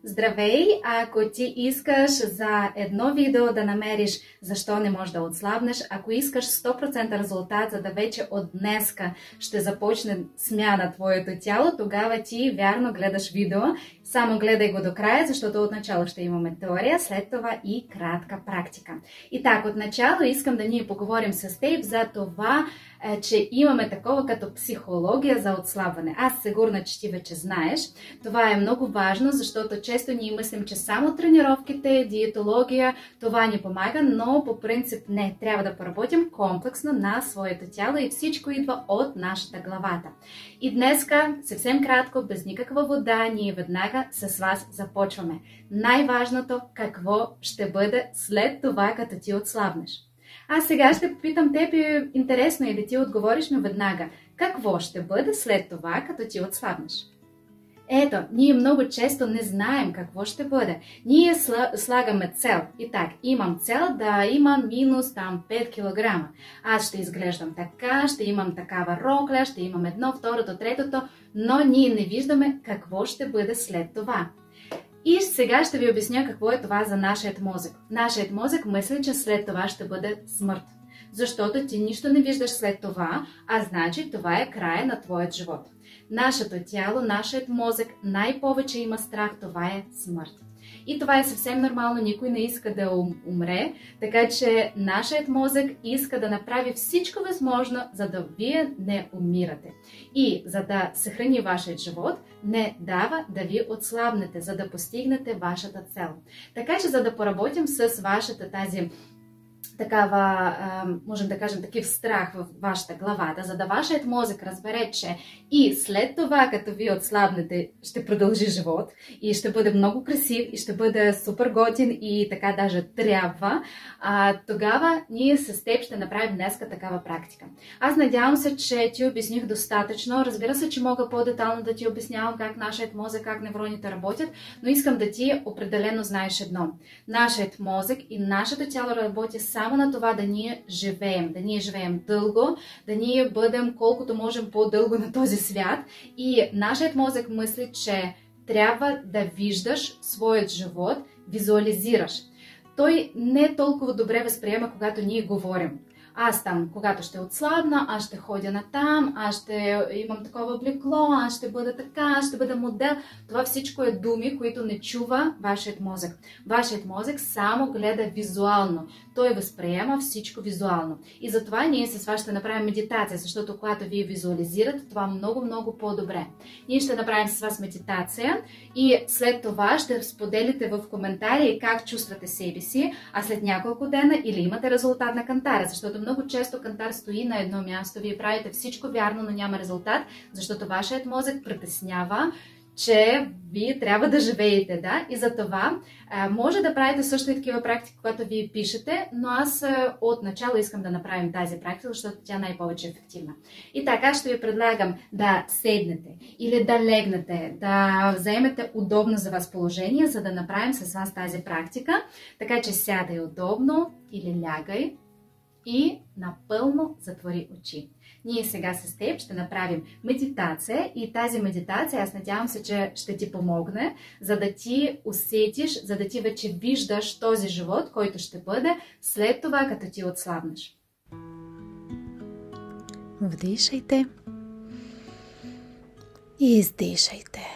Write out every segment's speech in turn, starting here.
Здравей! Ако ти искаш за едно видео да намериш защо не можеш да отслабнеш, ако искаш 100% резултат, за да вече от днеска ще започне смяна твоето тяло, тогава ти вярно гледаш видео. Само гледай го до края, защото отначало ще имаме теория, след това и кратка практика. И так, отначало искам да ние поговорим с теб за това, че имаме такова като психология за отслабване. Аз сигурна, че ти вече знаеш. Това е много важно, защото често ние мислим, че само тренировките, диетология, това ни помага, но по принцип не. Трябва да поработим комплексно на своето тяло и всичко идва от нашата главата. И днеска, съвсем кратко, без никаква вода, ние веднага с вас започваме. Най-важното, какво ще бъде след това, като ти отслабнеш. Аз сега ще попитам теб, интересно е да ти отговориш ми веднага. Какво ще бъде след това, като ти отслабнеш? Ето, ние много често не знаем какво ще бъде. Ние слагаме цел. И так, имам цел да имам минус 5 кг. Аз ще изглеждам така, ще имам такава рокля, ще имам едно, второто, третото, но ние не виждаме какво ще бъде след това. И сега ще ви обясня какво е това за нашият мозък. Нашият мозък мисли, че след това ще бъде смърт. Защото ти нищо не виждаш след това, а значи това е края на твоят живот. Нашето тяло, нашият мозък най-повече има страх, това е смърт. И това е съвсем нормално, никой не иска да умре, така че нашият мозък иска да направи всичко възможно, за да вие не умирате. И за да съхрани вашият живот, не дава да ви отслабнете, за да постигнете вашата цел. Така че за да поработим с вашата тази такава, можем да кажем, такив страх в вашата глава, за да вашият мозък разбере, че и след това, като ви отслабнете, ще продължи живот и ще бъде много красив и ще бъде супер готин и така даже трябва, тогава ние с теб ще направим днеска такава практика. Аз надявам се, че ти обясних достатъчно. Разбира се, че мога по-детално да ти обяснявам как нашият мозък, как невроните работят, но искам да ти определено знаеш едно. Нашият мозък и нашето тяло работи само на това да ние живеем дълго, да ние бъдем колкото можем по-дълго на този свят и нашият мозък мисли, че трябва да виждаш своят живот, визуализираш. Той не толкова добре възприема, когато ние говорим. Аз там, когато ще отслабна, аз ще ходя натам, аз ще имам такова облекло, аз ще бъда така, аз ще бъда модел. Това всичко е думи, които не чува вашият мозък. Вашият мозък само гледа визуално. Той възприема всичко визуално. И затова ние с вас ще направим медитация, защото когато вие визуализирате, това много по-добре. Ние ще направим с вас медитация и след това ще споделите в коментари как чувствате себе си, а след няколко дена или имате резултат на кантара, защото много често кантар стои на едно място, вие правите всичко вярно, но няма резултат, защото вашият мозък притеснява, че вие трябва да живеете, да? И за това може да правите също и такива практики, когато вие пишете, но аз от начало искам да направим тази практика, защото тя най-повече е ефективна. И така ще ви предлагам да седнете или да легнете, да вземете удобно за вас положение, за да направим с вас тази практика. Така че сядай удобно или лягай и напълно затвори очи. Ние сега с теб ще направим медитация и тази медитация, аз надявам се, че ще ти помогне, за да ти усетиш, за да ти вече виждаш този живот, който ще бъде след това, като ти отслабнеш. Вдишайте и издишайте.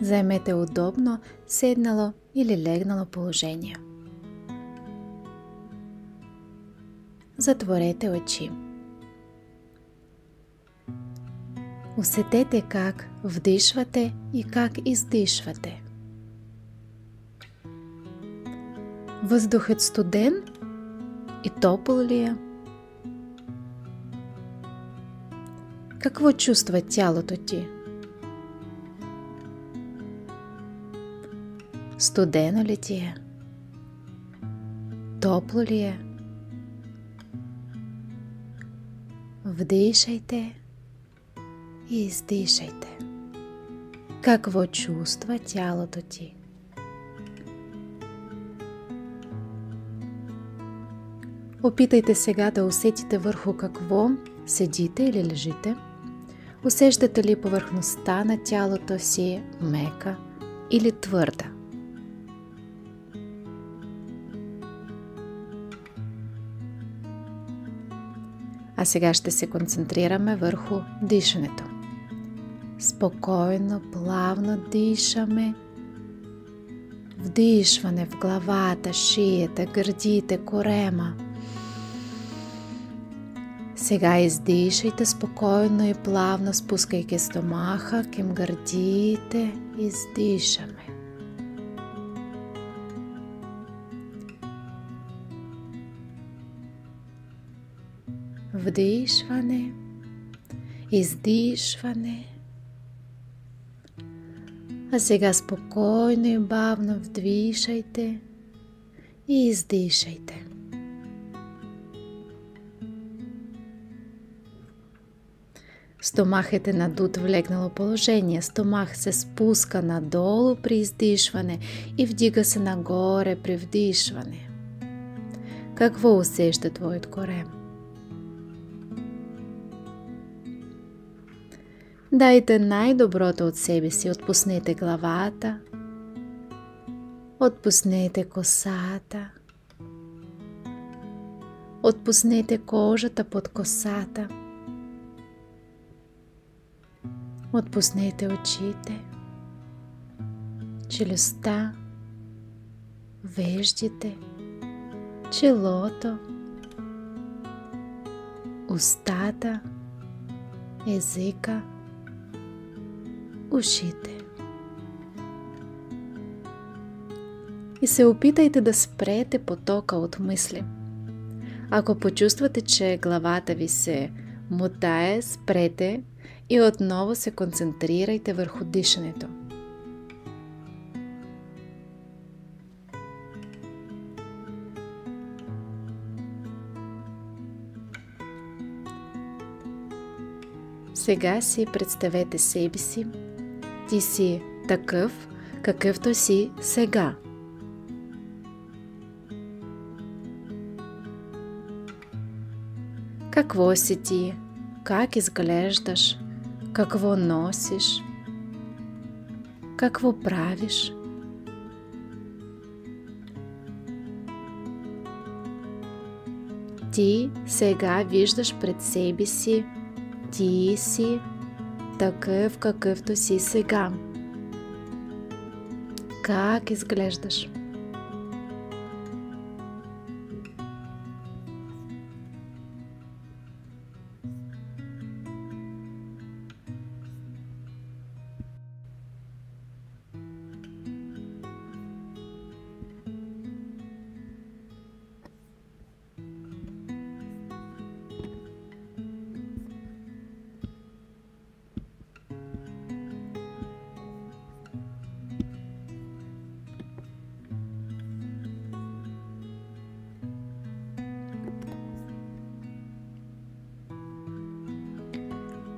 Заемете удобно седнало или легнало положение. Затворете очи. Усетете как вдишвате и как издишвате. Въздухът студен и топъл ли е? Какво чувства тялото ти? Студено ли ти е? Топло ли е? Вдишайте и издишайте. Какво чувства тялото ти? Опитайте сега да усетите върху какво седите или лежите. Усещате ли повърхността на тялото си мека или твърда? А сега ще се концентрираме върху дишането. Спокойно, плавно дишаме. Вдишване в главата, шията, гърдите, корема. Сега издишайте спокойно и плавно, спускайки стомаха към гърдите. Издишаме. Вдишване, издишване. А сега спокойно и бавно вдишайте и издишайте. Стомахът е надут в легнало положение. Стомах се спуска надолу при издишване и вдига се нагоре при вдишване. Какво усеща твоят корем? Дайте най-доброто от себе си. Отпуснете главата. Отпуснете косата. Отпуснете кожата под косата. Отпуснете очите, челюстта, веждите, челото, устата, езика, ушите. И се опитайте да спрете потока от мисли. Ако почувствате, че главата ви се мотае, спрете и отново се концентрирайте върху дишането. Сега си представете себе си. Ти си такъв, какъвто си сега. Какво си ти? Как изглеждаш? Какво носиш? Какво правиш? Ти сега виждаш пред себе си. Ти си такъв, какъвто си сега. Как изглеждаш?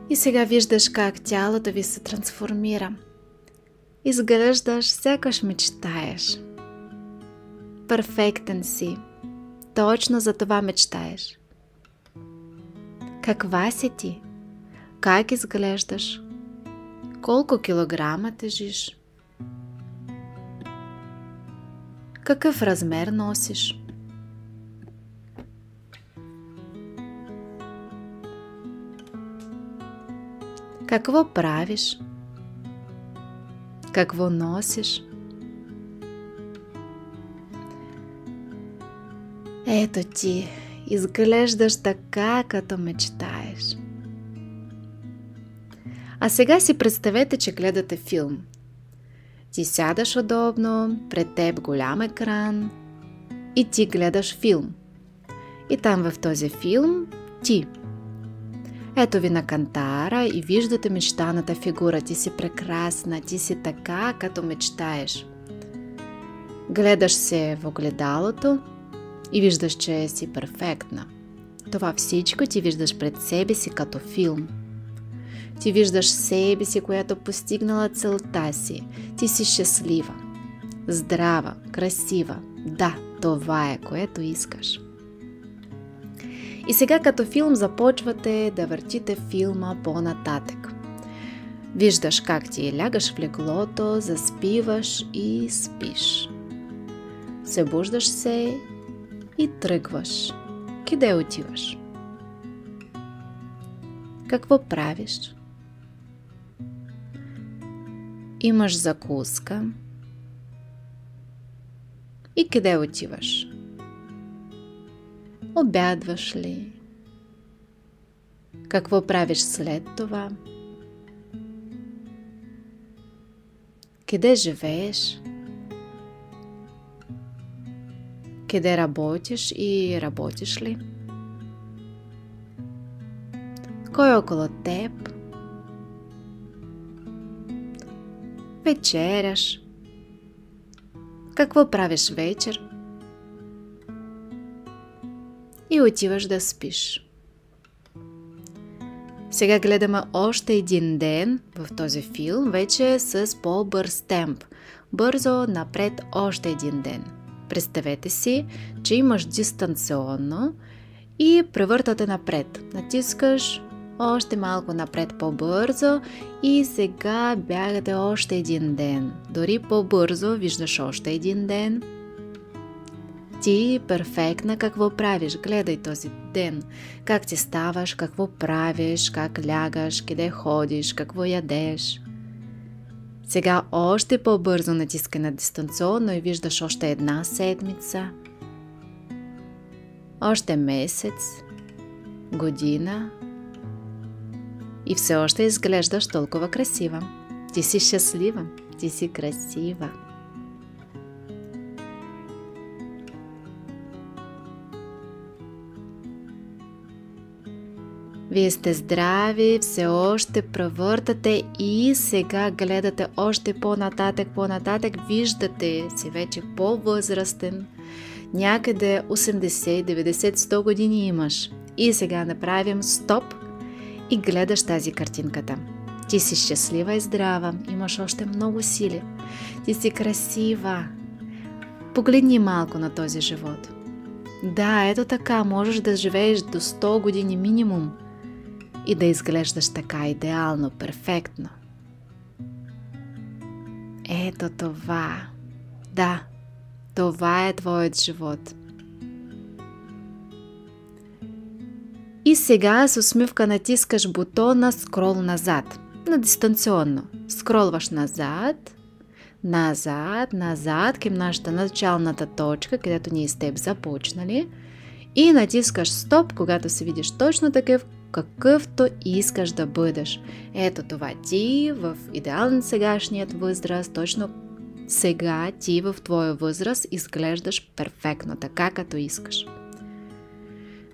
И сега виждаш как тялото ви се трансформира. Изглеждаш, сякаш мечтаеш. Перфектен си. Точно за това мечтаеш. Каква си ти? Как изглеждаш? Колко килограма тежиш? Какъв размер носиш? Какво правиш? Какво носиш? Ето ти, изглеждаш така, като мечтаеш. А сега си представете, че гледате филм. Ти сядаш удобно, пред теб голям екран и ти гледаш филм. И там в този филм ти. Ето ви на кантара и виждате мечтаната фигура. Ти си прекрасна, ти си така, като мечтаеш. Гледаш се в огледалото и виждаш, че си перфектна. Това всичко ти виждаш пред себе си като филм. Ти виждаш себе си, която постигнала целта си. Ти си щастлива, здрава, красива. Да, това е, което искаш. И сега като филм започвате да въртите филма по-нататък. Виждаш как ти лягаш в леглото, заспиваш и спиш. Събуждаш се и тръгваш. Къде отиваш? Какво правиш? Имаш закуска. И къде отиваш? Обядваш ли? Какво правиш след това? Къде живееш? Къде работиш и работиш ли? Кой е около теб? Вечеряш. Какво правиш вечер? И отиваш да спиш. Сега гледаме още един ден в този филм, вече с по-бърз темп. Бързо напред още един ден. Представете си, че имаш дистанционно и превъртате напред. Натискаш още малко напред по-бързо и сега бягате още един ден. Дори по-бързо виждаш още един ден. Ти перфектна какво правиш? Гледай този ден. Как ти ставаш, какво правиш, как лягаш, къде ходиш, какво ядеш. Сега още по-бързо натискай на дистанционно и виждаш още една седмица, още месец, година и все още изглеждаш толкова красива. Ти си щастлива, ти си красива. Вие сте здрави, все още превъртате и сега гледате още по-нататък, виждате си вече по-възрастен, някъде 80, 90, 100 години имаш. И сега направим стоп и гледаш тази картинката. Ти си щастлива и здрава, имаш още много сили, ти си красива. Погледни малко на този живот. Да, ето така, можеш да живееш до 100 години минимум. И да изглеждаш така идеално, перфектно. Ето това. Да, това е твоят живот. И сега с усмивка натискаш бутона скрол назад. На дистанционно. Скролваш назад към нашата началната точка, където ние с теб започнали. И натискаш стоп, когато се видиш точно такъв, какъвто искаш да бъдеш. Ето това ти в идеален сегашният възраст, точно сега ти в твоя възраст изглеждаш перфектно, така като искаш.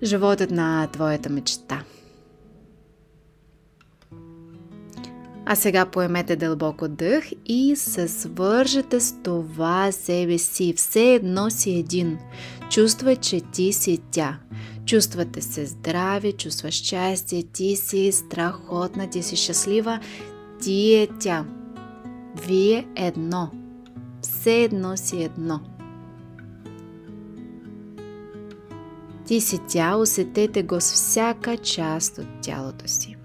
Животът на твоята мечта. А сега поемете дълбоко дъх и се свържете с това себе си. Все едно си един. Чувствай, че ти си тя. Чувствате се здрави, чувстваш щастие, ти си страхотна, ти си щастлива, ти е тя. Вие едно. Все едно си едно. Ти си тя, усетете го с всяка част от тялото си.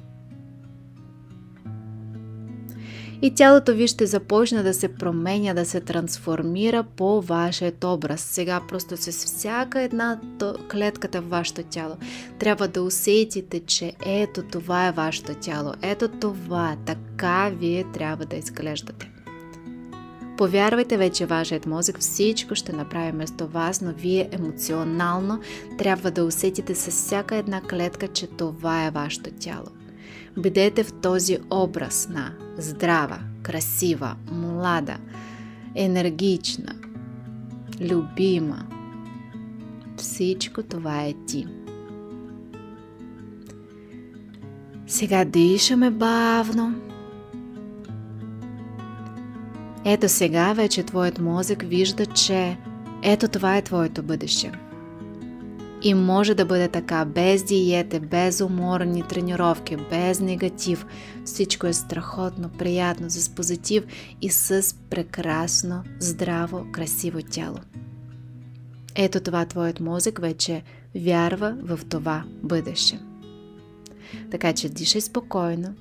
И тялото ви ще започне да се променя, да се трансформира по вашият образ. Сега просто с всяка една клетката в вашето тяло трябва да усетите, че ето това е вашето тяло. Ето това, така вие трябва да изглеждате. Повярвайте, вече вашият мозък всичко ще направи вместо вас, но вие емоционално трябва да усетите с всяка една клетка, че това е вашето тяло. Бъдете в този образ на здрава, красива, млада, енергична, любима. Всичко това е ти. Сега дишаме бавно. Ето сега вече твоят мозък вижда, че ето това е твоето бъдеще. И може да бъде така, без диета, без уморни тренировки, без негатив. Всичко е страхотно, приятно, с позитив и с прекрасно, здраво, красиво тяло. Ето това твоят мозък вече вярва в това бъдеще. Така че дишай спокойно,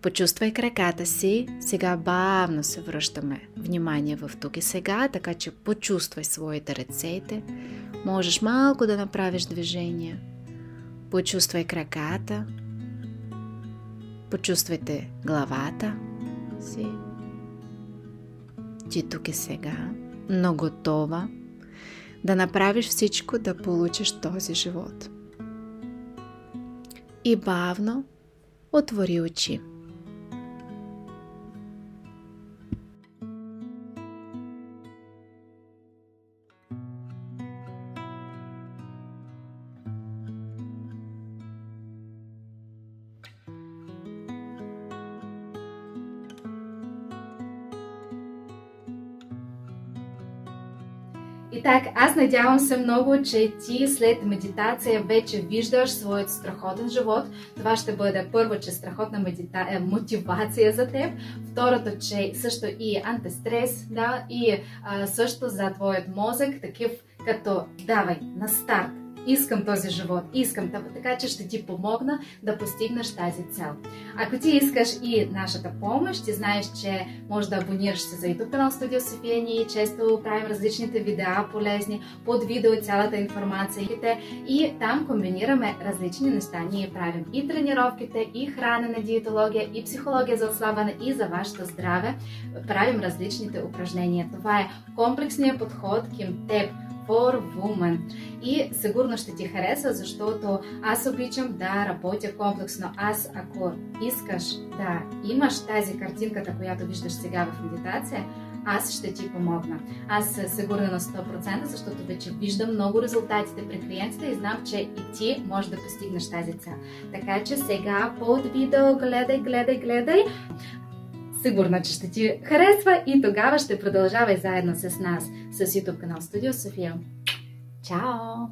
Почувствай краката си. Сега бавно се връщаме внимание в тук и сега, така че почувствай своите ръцете. Можеш малко да направиш движение. Почувствай краката. Почувствайте главата си. Ти тук и сега, но готова да направиш всичко да получиш този живот. И бавно отвори очи. И так, аз надявам се много, че ти след медитация вече виждаш своят страхотен живот. Това ще бъде първо, че страхотна мотивация за теб. Второто, че също и антистрес, да, и също за твоят мозък, такив като давай на старт. Искам този живот, искам това, така че ще ти помогна да постигнеш тази цел. Ако ти искаш и нашата помощ, ти знаеш, че можеш да абонираш се за YouTube канал Студио София. Ние често правим различните видеа полезни, под видео цялата информация и там комбинираме различни неща. Ние правим и тренировките, и хранене, диетология, и психология за отслабване и за вашето здраве. Правим различните упражнения. Това е комплексният подход към теб. For Woman. И сигурно ще ти хареса, защото аз обичам да работя комплексно. Аз, ако искаш да имаш тази картинката, която виждаш сега в медитация, аз ще ти помогна. Аз съм сигурна на 100%, защото вече виждам много резултатите при клиентите и знам, че и ти можеш да постигнеш тази цел. Така че сега под видео гледай. Сигурна, че ще ти харесва и тогава ще продължавай заедно с нас с YouTube канал Студио София. Чао!